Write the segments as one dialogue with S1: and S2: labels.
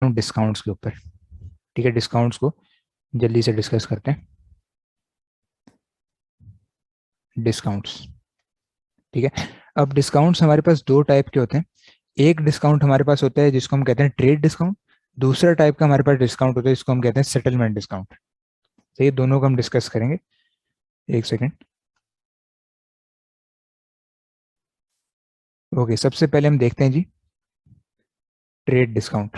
S1: हूँ डिस्काउंट्स के ऊपर। ठीक है, डिस्काउंट्स को जल्दी से डिस्कस करते हैं। डिस्काउंट्स, ठीक है। अब डिस्काउंट्स हमारे पास दो टाइप के होते हैं। एक डिस्काउंट हमारे पास होता है जिसको हम कहते हैं ट्रेड डिस्काउंट। दूसरा टाइप का हमारे पास डिस्काउंट होता है जिसको हम कहते हैं सेटलमेंट डिस्काउंट। तो ये दोनों को हम डिस्कस करेंगे। एक सेकेंड। ओके, सबसे पहले हम देखते हैं जी ट्रेड डिस्काउंट।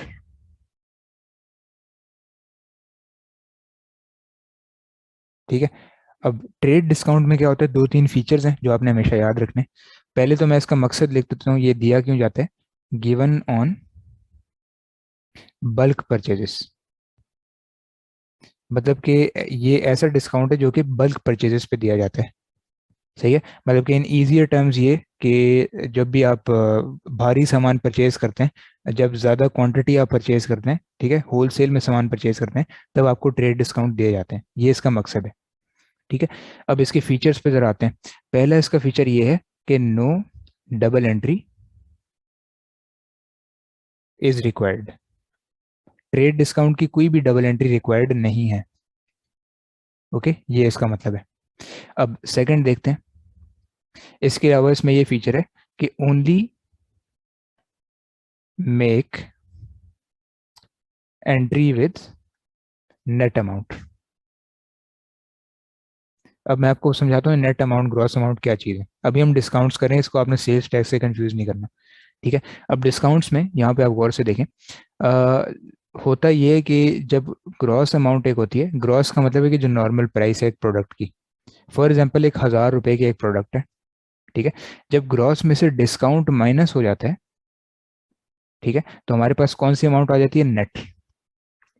S1: ठीक है। अब ट्रेड डिस्काउंट में क्या होता है, दो तीन फीचर्स हैं जो आपने हमेशा याद रखने। पहले तो मैं इसका मकसद लिख देता हूँ, ये दिया क्यों जाता है। गिवन ऑन बल्क परचेजेस, मतलब कि ये ऐसा डिस्काउंट है जो कि बल्क परचेजेस पे दिया जाता है। सही है। मतलब कि इन ईजियर टर्म्स ये कि जब भी आप भारी सामान परचेज करते हैं, जब ज़्यादा क्वांटिटी आप परचेज करते हैं, ठीक है, होलसेल में सामान परचेज करते हैं, तब आपको ट्रेड डिस्काउंट दिए जाते हैं। ये इसका मकसद है। ठीक है। अब इसके फीचर्स पे जरा आते हैं। पहला इसका फीचर ये है कि no double entry is required. Trade discount की कोई भी डबल एंट्री रिक्वायर्ड नहीं है। ओके, ये इसका मतलब है। अब सेकंड देखते हैं। इसके अलावा इसमें ये फीचर है कि only make entry with net amount. अब मैं आपको समझाता हूँ नेट अमाउंट ग्रॉस अमाउंट क्या चीज़ है। अभी हम डिस्काउंट्स करें, इसको आपने सेल्स टैक्स से कंफ्यूज नहीं करना। ठीक है। अब डिस्काउंट्स में यहाँ पे आप गौर से देखें, होता ये है कि जब ग्रॉस अमाउंट एक होती है, ग्रॉस का मतलब है कि जो नॉर्मल प्राइस है एक प्रोडक्ट की। फॉर एग्जांपल 1,000 रुपए की एक प्रोडक्ट है। ठीक है। जब ग्रॉस में से डिस्काउंट माइनस हो जाता है, ठीक है, तो हमारे पास कौन सी अमाउंट आ जाती है, नेट।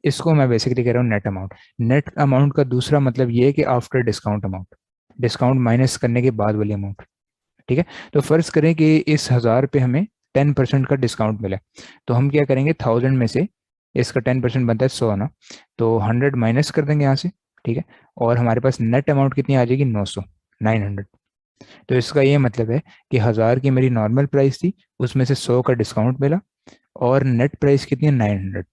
S1: इसको मैं बेसिकली कह रहा हूँ नेट अमाउंट। नेट अमाउंट का दूसरा मतलब ये है कि after discount amount, discount minus करने के बाद वाली अमाउंट। ठीक है। तो फर्ज करें कि इस 1,000 पे हमें 10% का डिस्काउंट मिला, तो हम क्या करेंगे, 1,000 में से इसका 10% बनता है 100 ना, तो 100 माइनस कर देंगे यहाँ से। ठीक है। और हमारे पास नेट अमाउंट कितनी आ जाएगी, 900, 900। तो इसका ये मतलब है कि 1,000 की मेरी नॉर्मल प्राइस थी, उसमें से 100 का डिस्काउंट मिला, और नेट प्राइस कितनी है, 900।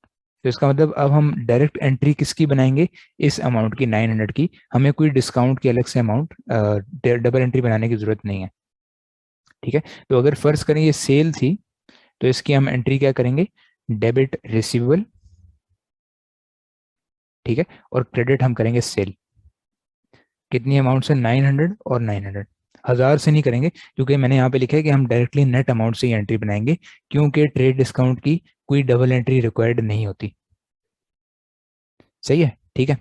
S1: तो इसका मतलब अब हम डायरेक्ट एंट्री किसकी बनाएंगे, इस अमाउंट की, 900 की। हमें कोई डिस्काउंट की अलग से अमाउंट डबल एंट्री बनाने की जरूरत नहीं है। ठीक है। तो अगर फर्ज करें ये सेल थी, तो इसकी हम एंट्री क्या करेंगे, डेबिट रिसीवेबल। ठीक है। और क्रेडिट हम करेंगे सेल। कितनी अमाउंट से, 900 और 900। 1,000 से नहीं करेंगे, क्योंकि मैंने यहाँ पे लिखा है कि हम डायरेक्टली नेट अमाउंट से ही एंट्री बनाएंगे, क्योंकि ट्रेड डिस्काउंट की कोई डबल एंट्री रिक्वायर्ड नहीं होती। सही है। ठीक है।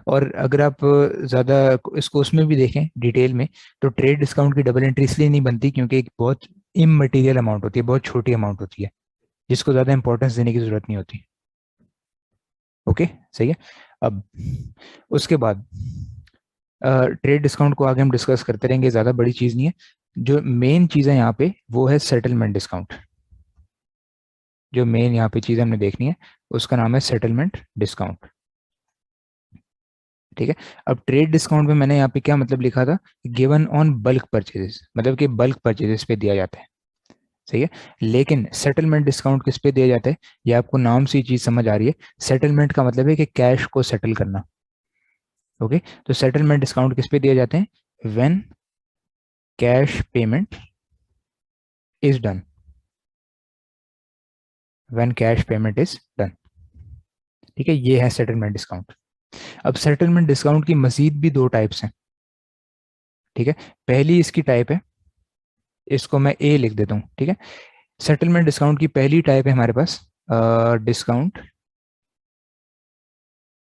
S1: और अगर आप ज़्यादा इसको उसमें भी देखें डिटेल में, तो ट्रेड डिस्काउंट की डबल एंट्री इसलिए नहीं बनती क्योंकि एक बहुत इमटेरियल अमाउंट होती है, बहुत छोटी अमाउंट होती है, जिसको ज़्यादा इंपॉर्टेंस देने की जरूरत नहीं होती। ओके, सही है। अब उसके बाद ट्रेड डिस्काउंट को आगे हम डिस्कस करते रहेंगे, ज़्यादा बड़ी चीज़ नहीं है। जो मेन चीज़ है यहाँ पे वो है सेटलमेंट डिस्काउंट। जो मेन यहाँ पे चीज़ हमने देखनी है उसका नाम है सेटलमेंट डिस्काउंट। ठीक है। अब ट्रेड डिस्काउंट में मैंने यहाँ पे क्या मतलब लिखा था, गिवन ऑन बल्क परचेजेस, मतलब कि बल्क परचेजेस पे दिया जाता है। सही है। लेकिन सेटलमेंट डिस्काउंट किस पे दिया जाता है, ये आपको नाम से ही चीज समझ आ रही है। सेटलमेंट का मतलब है कि कैश को सेटल करना। ओके। तो सेटलमेंट डिस्काउंट किस पे दिए जाते हैं, when cash payment is done. When cash payment is done. ठीक है, ये है सेटलमेंट डिस्काउंट। अब सेटलमेंट डिस्काउंट की मजीद भी दो टाइप्स हैं। ठीक है। पहली इसकी टाइप है, इसको मैं ए लिख देता हूँ। ठीक है। सेटलमेंट डिस्काउंट की पहली टाइप है हमारे पास डिस्काउंट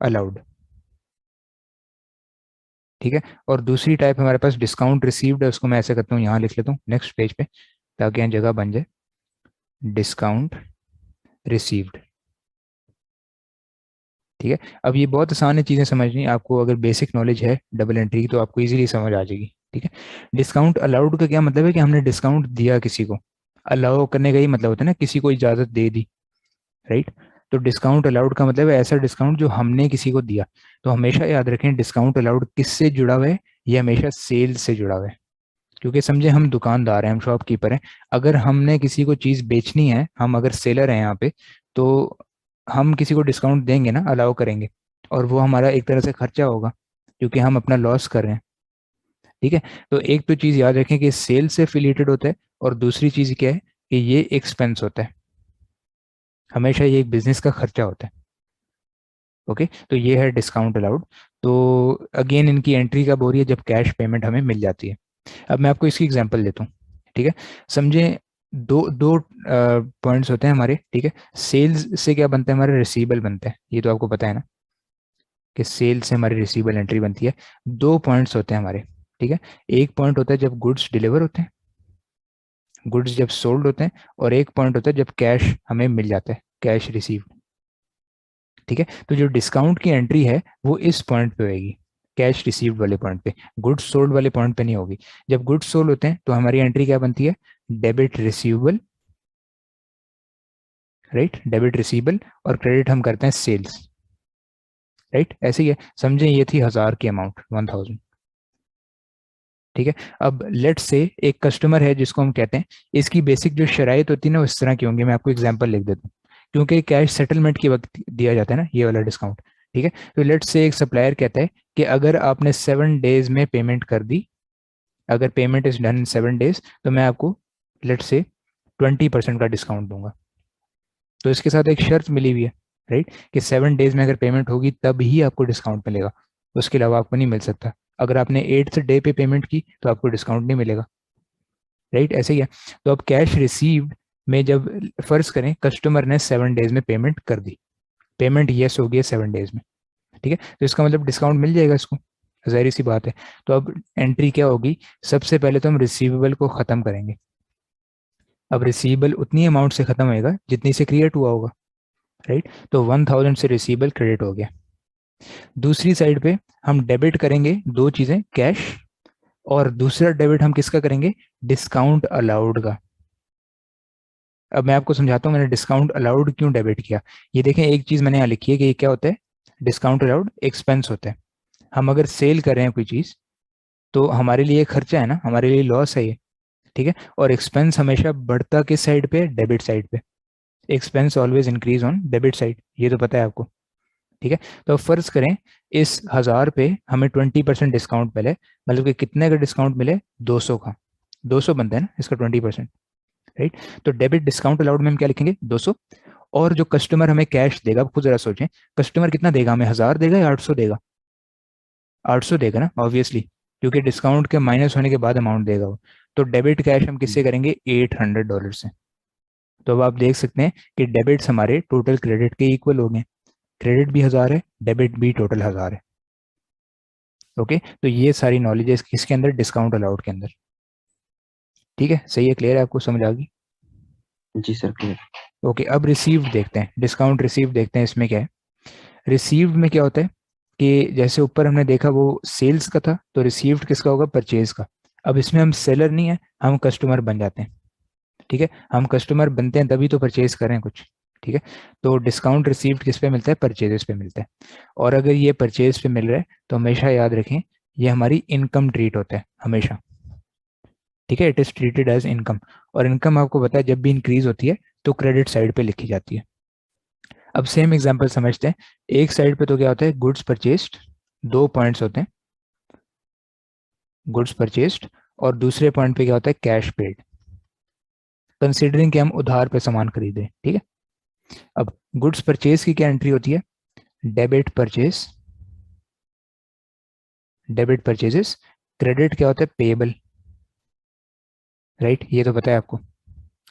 S1: अलाउड। ठीक है। और दूसरी टाइप हमारे पास डिस्काउंट रिसीव्ड है, उसको मैं ऐसे करता हूँ, यहाँ लिख लेता हूँ नेक्स्ट पेज पे, ताकि यहाँ जगह बन जाए। Discount received. ठीक है। अब ये बहुत आसान है चीज़ें समझनी, आपको अगर बेसिक नॉलेज है डबल एंट्री की तो आपको इजीली समझ आ जाएगी। ठीक है। डिस्काउंट अलाउड का क्या मतलब है कि हमने डिस्काउंट दिया किसी को। अलाउ करने का ही मतलब होता है ना, किसी को इजाज़त दे दी, राइट। तो डिस्काउंट अलाउड का मतलब है ऐसा डिस्काउंट जो हमने किसी को दिया। तो हमेशा याद रखें डिस्काउंट अलाउड किससे जुड़ा हुआ है, ये हमेशा सेल से जुड़ा हुआ है। क्योंकि समझे हम दुकानदार हैं, हम शॉपकीपर हैं, अगर हमने किसी को चीज़ बेचनी है, हम अगर सेलर हैं यहाँ पे, तो हम किसी को डिस्काउंट देंगे ना, अलाउ करेंगे, और वो हमारा एक तरह से खर्चा होगा क्योंकि हम अपना लॉस कर रहे हैं। ठीक है। तो एक तो चीज़ याद रखें कि सेल से रिलेटेड होता है, और दूसरी चीज़ क्या है कि ये एक्सपेंस होता है, हमेशा ये एक बिजनेस का खर्चा होता है। ओके, तो ये है डिस्काउंट अलाउड। तो अगेन इनकी एंट्री कब हो रही है, जब कैश पेमेंट हमें मिल जाती है। अब मैं आपको इसकी एग्जांपल देता हूँ। ठीक है, समझें, दो दो पॉइंट्स होते हैं हमारे। ठीक है, सेल्स से क्या बनता है, हमारे रिसीवेबल बनते हैं, ये तो आपको पता है ना कि सेल से हमारी रिसीवेबल एंट्री बनती है। दो पॉइंट्स होते हैं हमारे। ठीक है, एक पॉइंट होता है जब गुड्स डिलीवर होते हैं, गुड्स जब सोल्ड होते हैं, और एक पॉइंट होता है जब कैश हमें मिल जाता है, कैश रिसीव। ठीक है, तो जो डिस्काउंट की एंट्री है वो इस पॉइंट पे होगी, कैश रिसीव्ड वाले पॉइंट पे, गुड्स सोल्ड वाले पॉइंट पे नहीं होगी। जब गुड्स सोल्ड होते हैं तो हमारी एंट्री क्या बनती है, debit receivable. Right, debit receivable, और क्रेडिट हम करते हैं सेल्स। राइट, ऐसे ही है। समझे, ये थी 1000 की अमाउंट, 1000। ठीक है, अब लेट से एक कस्टमर है जिसको हम कहते हैं, इसकी बेसिक जो शराइत होती है ना वो इस तरह की होंगी, मैं आपको एग्जांपल लिख देता हूँ, क्योंकि कैश सेटलमेंट के वक्त दिया जाता है ना ये वाला डिस्काउंट। ठीक है, तो लेट से एक सप्लायर कहता है कि अगर आपने 7 डेज में पेमेंट कर दी, अगर payment is done in 7 days, तो मैं आपको लेट से 20% का डिस्काउंट दूंगा। तो इसके साथ एक शर्त मिली हुई है, राइट, कि 7 डेज में अगर पेमेंट होगी तब ही आपको डिस्काउंट मिलेगा, उसके अलावा आपको नहीं मिल सकता। अगर आपने 8th डे पे पेमेंट की तो आपको डिस्काउंट नहीं मिलेगा। राइट, ऐसे ही है। तो अब कैश रिसीव्ड में जब फर्ज करें कस्टमर ने 7 डेज में पेमेंट कर दी, पेमेंट यस हो गई है 7 डेज में। ठीक है, तो इसका मतलब डिस्काउंट मिल जाएगा इसको, जाहिर सी बात है। तो अब एंट्री क्या होगी, सबसे पहले तो हम रिसीवेबल को खत्म करेंगे। अब रिसीवेबल उतनी अमाउंट से खत्म होएगा जितनी से क्रिएट हुआ होगा। राइट, तो 1000 से रिसीवेबल क्रेडिट हो गया। दूसरी साइड पे हम डेबिट करेंगे दो चीजें, कैश, और दूसरा डेबिट हम किसका करेंगे, डिस्काउंट अलाउड का। अब मैं आपको समझाता हूँ मैंने डिस्काउंट अलाउड क्यों डेबिट किया। ये देखें, एक चीज मैंने यहाँ लिखी है कि ये क्या होता है, डिस्काउंट अलाउड एक्सपेंस होता है। हम अगर सेल कर रहे हैं कोई चीज तो हमारे लिए खर्चा है ना, हमारे लिए लॉस है ये। ठीक है, और एक्सपेंस हमेशा बढ़ता किस साइड पे, डेबिट साइड पे। Expense always increase on debit side, ये तो पता है आपको। ठीक है, तो अब फर्ज करें इस 1000 पे हमें 20% डिस्काउंट मिले, मतलब कि कितने का डिस्काउंट मिले, 200 का। 200 बनता है ना इसका 20%। राइट, तो डेबिट डिस्काउंट अलाउड में हम क्या लिखेंगे, 200। और जो कस्टमर हमें कैश देगा, खुद जरा सोचें, कस्टमर कितना देगा हमें, 1000 देगा या 800 देगा, 800 देगा ना ऑब्वियसली, क्योंकि डिस्काउंट के माइनस होने के बाद अमाउंट देगा वो। तो डेबिट कैश हम किससे करेंगे, $800 से। तो अब आप देख सकते हैं कि डेबिट्स हमारे टोटल क्रेडिट के इक्वल हो गए, क्रेडिट भी 1000 है, डेबिट भी टोटल 1000 है। ओके, तो ये सारी नॉलेज है किसके अंदर, डिस्काउंट अलाउड के अंदर। ठीक है, सही है, क्लियर है, आपको समझ आ गई।
S2: जी सर, क्लियर।
S1: ओके, अब रिसीव्ड देखते हैं, डिस्काउंट रिसीव्ड देखते हैं, इसमें क्या है। रिसीव्ड में क्या होता है कि जैसे ऊपर हमने देखा वो सेल्स का था, तो रिसीव्ड किसका होगा, परचेज का। अब इसमें हम सेलर नहीं है, हम कस्टमर बन जाते हैं। ठीक है, हम कस्टमर बनते हैं तभी तो परचेज करें कुछ। ठीक है, तो डिस्काउंट रिसीव्ड किस पे मिलता है, परचेजेस पे मिलता है। और अगर ये परचेज पे मिल रहा है तो हमेशा याद रखें ये हमारी इनकम ट्रीट होता है हमेशा। ठीक है, it is treated as income. और इनकम आपको पता है जब भी इंक्रीज होती है तो क्रेडिट साइड पे लिखी जाती है। अब सेम एग्जांपल समझते हैं। एक साइड पे तो क्या होता है, गुड्स परचेस्ड, दो पॉइंट्स होते हैं, गुड्स परचेस्ड, और दूसरे पॉइंट पे क्या होता है, कैश पेड, कंसीडरिंग कि हम उधार पे सामान खरीदे। ठीक है, अब गुड्स परचेज की क्या एंट्री होती है, debit purchase, debit purchases. Credit क्या होता है, पेबल। राइट, ये तो पता है आपको।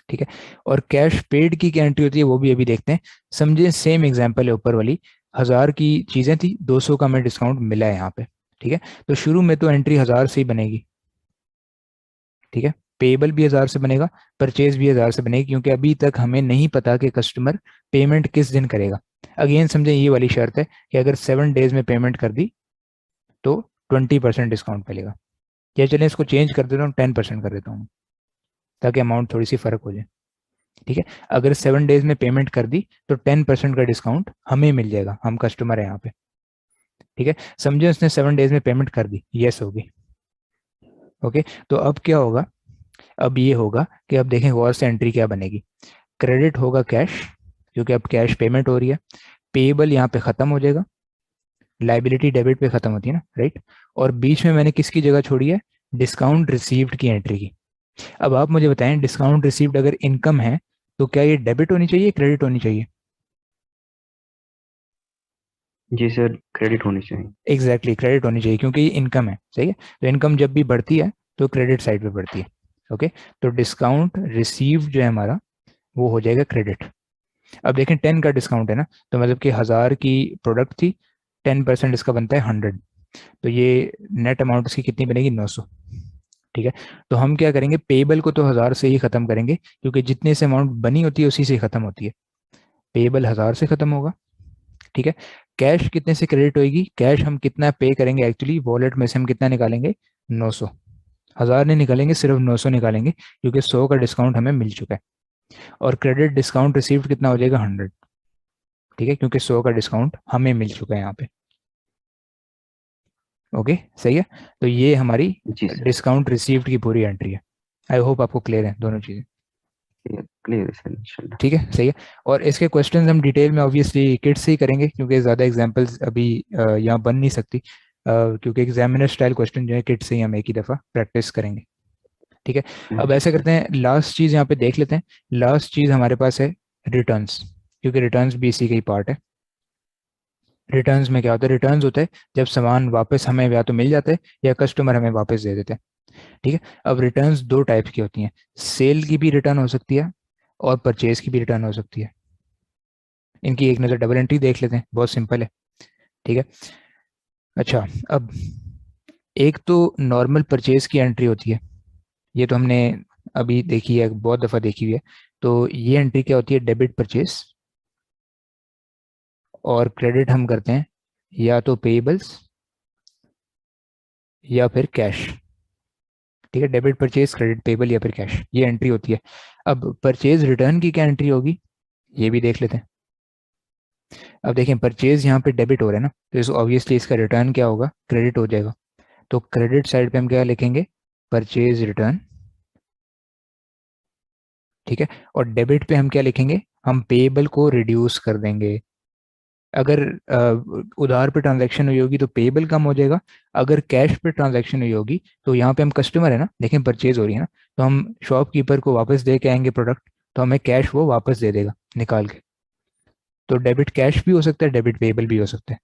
S1: ठीक है, और कैश पेड की क्या एंट्री होती है वो भी अभी देखते हैं। समझे, सेम एग्जांपल है ऊपर वाली, 1000 की चीजें थी, 200 का हमें डिस्काउंट मिला है यहाँ पे। ठीक है, तो शुरू में तो एंट्री 1000 से ही बनेगी। ठीक है, पेबल भी 1000 से बनेगा, परचेज भी 1000 से बनेगी, क्योंकि अभी तक हमें नहीं पता कि कस्टमर पेमेंट किस दिन करेगा। अगेन समझे, ये वाली शर्त है कि अगर 7 डेज में पेमेंट कर दी तो 20% डिस्काउंट मिलेगा। या चलें इसको चेंज कर देता हूँ, 10% कर देता हूँ, ताकि अमाउंट थोड़ी सी फर्क हो जाए। ठीक है, अगर 7 डेज में पेमेंट कर दी तो 10% का डिस्काउंट हमें मिल जाएगा, हम कस्टमर है यहाँ पे। ठीक है, समझे उसने 7 डेज में पेमेंट कर दी, यस होगी। ओके, तो अब क्या होगा, अब ये होगा कि अब देखें गौर से एंट्री क्या बनेगी, क्रेडिट होगा कैश, क्योंकि अब कैश पेमेंट हो रही है। पेएबल यहाँ पे खत्म हो जाएगा, लाइबिलिटी डेबिट पे खत्म होती है ना, राइट। और बीच में मैंने किसकी जगह छोड़ी है, डिस्काउंट रिसीव्ड की एंट्री की। अब आप मुझे बताएं, डिस्काउंट रिसीव्ड अगर इनकम है तो क्या ये डेबिट होनी चाहिए, क्रेडिट होनी चाहिए?
S2: जी सर, क्रेडिट होनी चाहिए।
S1: एग्जैक्टली क्रेडिट होनी चाहिए, क्योंकि ये इनकम है, सही है। तो इनकम जब भी बढ़ती है तो क्रेडिट साइड पे बढ़ती है। ओके, तो डिस्काउंट रिसीव जो है हमारा वो हो जाएगा क्रेडिट। अब देखें 10 का डिस्काउंट है ना, तो मतलब कि 1000 की प्रोडक्ट थी, 10% इसका बनता है 100। तो ये नेट अमाउंट इसकी कितनी बनेगी, 900। ठीक है, तो हम क्या करेंगे, पेबल को तो 1000 से ही खत्म करेंगे, क्योंकि जितने से अमाउंट बनी होती है उसी से खत्म होती है। पेबल 1000 से खत्म होगा। ठीक है, कैश कितने से क्रेडिट होएगी, कैश हम कितना पे करेंगे एक्चुअली, वॉलेट में से हम कितना निकालेंगे, 900। 1000 नहीं निकालेंगे, सिर्फ 900 निकालेंगे, क्योंकि 100 का डिस्काउंट हमें मिल चुका है। और क्रेडिट डिस्काउंट रिसीव्ड कितना हो जाएगा, 100। ठीक है, क्योंकि 100 का डिस्काउंट हमें मिल चुका है यहाँ पे। ओके, सही है। तो ये हमारी
S2: जी सर।
S1: डिस्काउंट रिसीव्ड की पूरी एंट्री है। आई होप आपको क्लियर है दोनों चीज़ें।
S2: क्लियर है सर, इंशाल्लाह।
S1: ठीक है, सही है। और इसके क्वेश्चंस हम डिटेल में ऑब्वियसली किट से ही करेंगे, क्योंकि ज़्यादा एग्जांपल्स अभी यहाँ बन नहीं सकती, क्योंकि एग्जामिनर स्टाइल क्वेश्चन जो है किट से ही हम एक ही दफ़ा प्रैक्टिस करेंगे। ठीक है, अब
S2: जी
S1: ऐसा
S2: सर।
S1: करते हैं, लास्ट चीज़ यहाँ पे देख लेते हैं। लास्ट चीज़ हमारे पास है रिटर्न्स, क्योंकि रिटर्न्स भी इसी का ही पार्ट है। रिटर्न्स में क्या होता है, रिटर्न्स होता है जब सामान वापस हमें या तो मिल जाता है या कस्टमर हमें वापस दे देते हैं। ठीक है, अब रिटर्न्स दो टाइप की होती हैं, सेल की भी रिटर्न हो सकती है और परचेज की भी रिटर्न हो सकती है। इनकी एक नज़र डबल एंट्री देख लेते हैं, बहुत सिंपल है। ठीक है, अच्छा, अब एक तो नॉर्मल परचेज की एंट्री होती है, ये तो हमने अभी देखी है, बहुत दफ़ा देखी हुई है। तो ये एंट्री क्या होती है, डेबिट परचेज, और क्रेडिट हम करते हैं या तो पेएबल्स या फिर कैश। ठीक है, डेबिट परचेज, क्रेडिट पेबल या फिर कैश, ये एंट्री होती है। अब परचेज रिटर्न की क्या एंट्री होगी, ये भी देख लेते हैं। अब देखें, परचेज यहाँ पे डेबिट हो रहा है ना, तो इस ऑब्वियसली इसका रिटर्न क्या होगा, क्रेडिट हो जाएगा। तो क्रेडिट साइड पे हम क्या लिखेंगे, परचेज रिटर्न। ठीक है, और डेबिट पे हम क्या लिखेंगे, हम पेएबल को रिड्यूस कर देंगे। अगर उधार पे ट्रांजैक्शन हुई होगी तो पेएबल कम हो जाएगा, अगर कैश पे ट्रांजैक्शन हुई होगी तो यहाँ पे हम कस्टमर है ना, देखें परचेज हो रही है ना, तो हम शॉपकीपर को वापस दे के आएंगे प्रोडक्ट, तो हमें कैश वो वापस दे देगा निकाल के। तो डेबिट कैश भी हो सकता है, डेबिट पेएबल भी हो सकता है।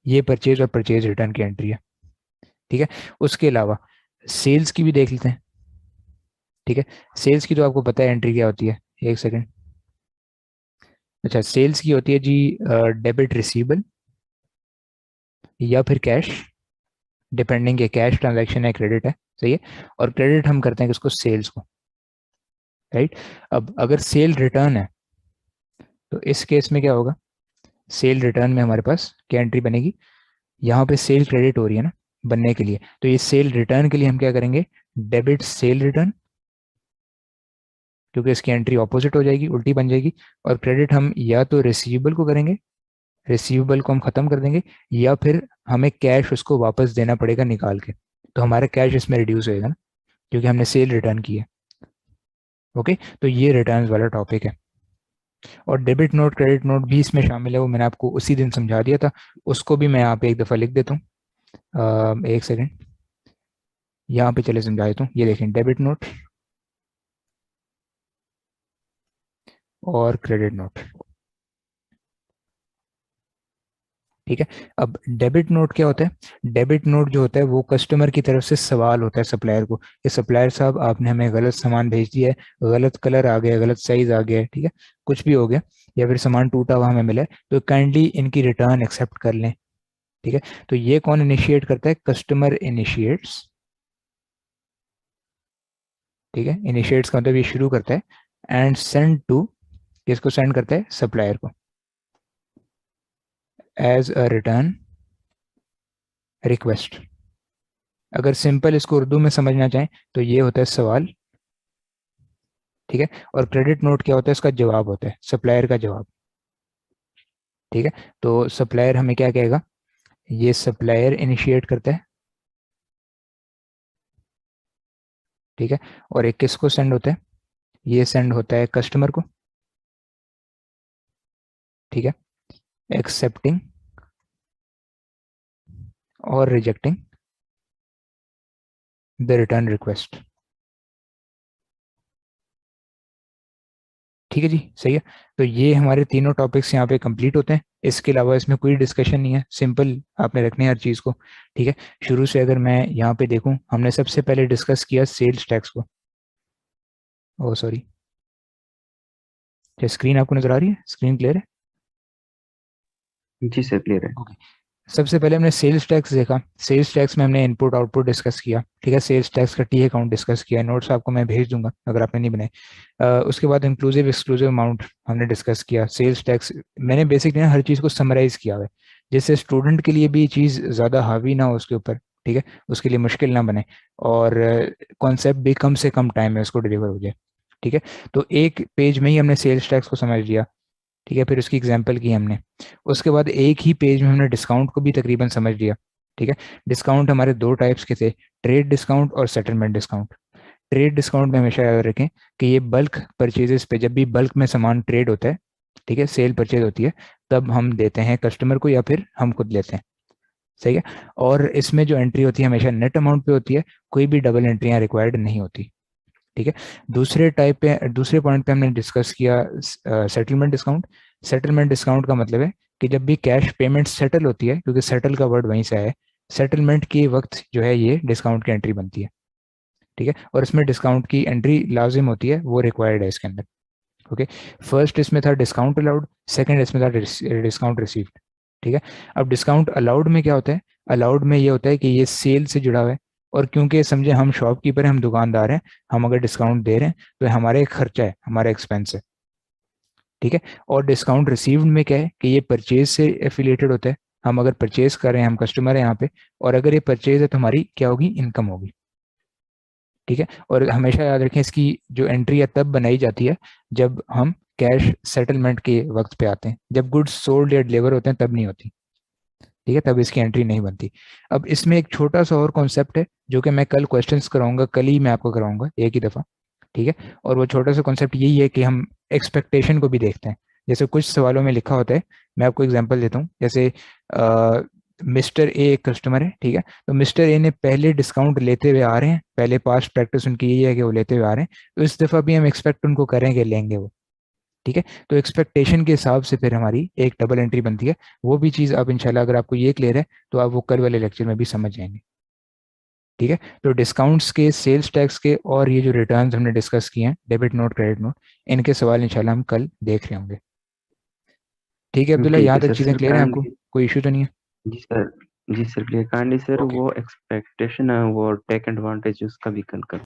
S1: ये परचेज और परचेज रिटर्न की एंट्री है। ठीक है, उसके अलावा सेल्स की भी देख लेते हैं। ठीक है, सेल्स की तो आपको पता है एंट्री क्या होती है, एक सेकेंड। अच्छा, सेल्स की होती है जी, डेबिट रिसीवेबल या फिर कैश, डिपेंडिंग है कैश ट्रांजैक्शन है क्रेडिट है, सही है। और क्रेडिट हम करते हैं किसको, सेल्स को, राइट। अब अगर सेल रिटर्न है तो इस केस में क्या होगा, सेल रिटर्न में हमारे पास क्या एंट्री बनेगी, यहाँ पे सेल क्रेडिट हो रही है ना बनने के लिए, तो ये सेल रिटर्न के लिए हम क्या करेंगे, डेबिट सेल रिटर्न, क्योंकि इसकी एंट्री ऑपोजिट हो जाएगी, उल्टी बन जाएगी। और क्रेडिट हम या तो रिसीवेबल को करेंगे, रिसीवेबल को हम खत्म कर देंगे, या फिर हमें कैश उसको वापस देना पड़ेगा निकाल के, तो हमारा कैश इसमें रिड्यूस होएगा ना, क्योंकि हमने सेल रिटर्न की है। ओके, तो ये रिटर्न्स वाला टॉपिक है। और डेबिट नोट क्रेडिट नोट भी इसमें शामिल है, वो मैंने आपको उसी दिन समझा दिया था, उसको भी मैं यहाँ पे एक दफ़ा लिख देता हूँ। एक सेकेंड, यहाँ पे चले समझा देता हूँ, ये देखें, डेबिट नोट और क्रेडिट नोट। ठीक है, अब डेबिट नोट क्या होता है, डेबिट नोट जो होता है वो कस्टमर की तरफ से सवाल होता है सप्लायर को, कि सप्लायर साहब आपने हमें गलत सामान भेज दिया है, गलत कलर आ गया, गलत साइज आ गया है, ठीक है, कुछ भी हो गया, या फिर सामान टूटा हुआ हमें मिला है, तो काइंडली इनकी रिटर्न एक्सेप्ट कर लें। ठीक है, तो ये कौन इनिशिएट करता है, कस्टमर इनिशिएट्स। ठीक है, इनिशिएट्स का मतलब ये शुरू करता है, एंड सेंड टू, किसको सेंड करता है, सप्लायर को, एज अ रिटर्न रिक्वेस्ट। अगर सिंपल इसको उर्दू में समझना चाहें तो ये होता है सवाल। ठीक है, और क्रेडिट नोट क्या होता है, इसका जवाब होता है, सप्लायर का जवाब। ठीक है, तो सप्लायर हमें क्या कहेगा, ये सप्लायर इनिशिएट करता है। ठीक है, और एक किसको सेंड होता है, ये सेंड होता है कस्टमर को। ठीक है, एक्सेप्टिंग और रिजेक्टिंग द रिटर्न रिक्वेस्ट। ठीक है जी, सही है। तो ये हमारे तीनों टॉपिक्स यहाँ पे कंप्लीट होते हैं। इसके अलावा इसमें कोई डिस्कशन नहीं है, सिंपल आपने रखनी है हर चीज़ को। ठीक है, शुरू से अगर मैं यहाँ पे देखूँ, हमने सबसे पहले डिस्कस किया सेल्स टैक्स को। ओ सॉरी, क्या स्क्रीन आपको नजर आ रही है? स्क्रीन क्लियर है?
S2: जी सर, क्लियर है।
S1: ओके। सबसे पहले हमने सेल्स टैक्स देखा। सेल्स टैक्स में हमने इनपुट आउटपुट डिस्कस किया। ठीक है, सेल्स टैक्स का टी अकाउंट डिस्कस किया। नोट्स आपको मैं भेज दूंगा अगर आपने नहीं बनाए। उसके बाद इंक्लूसिव एक्सक्लूसिव अमाउंट हमने डिस्कस किया। सेल्स टैक्स मैंने बेसिकली ना हर चीज़ को समराइज किया हुआ है, जिससे स्टूडेंट के लिए भी चीज़ ज़्यादा हावी ना हो उसके ऊपर। ठीक है, उसके लिए मुश्किल ना बने, और कॉन्सेप्ट भी कम से कम टाइम में उसको डिलीवर हो जाए। ठीक है, तो एक पेज में ही हमने सेल्स टैक्स को समझ लिया। ठीक है, फिर उसकी एग्जाम्पल की हमने। उसके बाद एक ही पेज में हमने डिस्काउंट को भी तकरीबन समझ लिया। ठीक है, डिस्काउंट हमारे दो टाइप्स के थे, ट्रेड डिस्काउंट और सेटलमेंट डिस्काउंट। ट्रेड डिस्काउंट में हमेशा याद रखें कि ये बल्क परचेजेस पे, जब भी बल्क में सामान ट्रेड होता है, ठीक है, सेल परचेज होती है, तब हम देते हैं कस्टमर को या फिर हम खुद लेते हैं। सही है। और इसमें जो एंट्री होती है हमेशा नेट अमाउंट पे होती है, कोई भी डबल एंट्रियां रिक्वायर्ड नहीं होती। ठीक है, दूसरे पॉइंट पे हमने डिस्कस किया सेटलमेंट डिस्काउंट। सेटलमेंट डिस्काउंट का मतलब है कि जब भी कैश पेमेंट सेटल होती है, क्योंकि सेटल का वर्ड वहीं से आया है, सेटलमेंट के वक्त जो है ये डिस्काउंट की एंट्री बनती है। ठीक है, और इसमें डिस्काउंट की एंट्री लाजिम होती है, वो रिक्वायर्ड है इसके अंदर। ओके, फर्स्ट इसमें था डिस्काउंट अलाउड, सेकंड इसमें था डिस्काउंट रिसीव्ड। ठीक है, अब डिस्काउंट अलाउड में क्या होता है? अलाउड में ये होता है कि ये सेल से जुड़ा हुआ है, और क्योंकि समझे हम शॉपकीपर हैं, हम दुकानदार हैं, हम अगर डिस्काउंट दे रहे हैं तो ये हमारा एक खर्चा है, हमारा एक्सपेंस है। ठीक है, और डिस्काउंट रिसीव्ड में क्या है कि ये परचेज से एफिलिएटेड होता है। हम अगर परचेज कर रहे हैं, हम कस्टमर है यहाँ पे, और अगर ये परचेज है तो हमारी क्या होगी? इनकम होगी। ठीक है, और हमेशा याद रखें इसकी जो एंट्री है तब बनाई जाती है जब हम कैश सेटलमेंट के वक्त पे आते हैं। जब गुड्स सोल्ड या डिलीवर होते हैं तब नहीं होती। ठीक है, तब इसकी एंट्री नहीं बनती। अब इसमें एक छोटा सा और कॉन्सेप्ट है जो कि मैं कल क्वेश्चंस कराऊंगा, कल ही मैं आपको कराऊंगा एक ही दफ़ा। ठीक है, और वो छोटा सा कॉन्सेप्ट यही है कि हम एक्सपेक्टेशन को भी देखते हैं। जैसे कुछ सवालों में लिखा होता है, मैं आपको एग्जांपल देता हूँ। जैसे मिस्टर ए एक कस्टमर है, ठीक है, तो मिस्टर ए ने पहले डिस्काउंट लेते हुए आ रहे हैं, पहले पास्ट प्रैक्टिस उनकी यही है कि वो लेते हुए आ रहे हैं, तो इस दफ़ा भी हम एक्सपेक्ट उनको करेंगे लेंगे वो। ठीक है, तो एक्सपेक्टेशन के हिसाब से फिर हमारी एक डबल एंट्री बनती है। वो भी चीज़ अब इंशाल्लाह अगर आपको ये क्लियर है तो आप वो कल वाले लेक्चर में भी समझ जाएंगे। ठीक है, तो डिस्काउंट्स के, सेल्स टैक्स के, और ये जो रिटर्न्स हमने डिस्कस किए हैं, डेबिट नोट क्रेडिट नोट, इनके सवाल इंशाल्लाह हम कल देख रहे होंगे। ठीक है अब्दुल्ला,
S2: ठीक
S1: यहाँ
S2: है
S1: तक
S2: सर।
S1: चीज़ें
S2: सर
S1: क्लियर हैं आपको?
S2: काइंडली।
S1: कोई इशू तो नहीं है?
S2: जी सर। जी sir, clear. Kindly sir,
S1: okay.
S2: वो एक्सपेक्टेशन है, वो टेक एडवांटेज उसका भी कल कर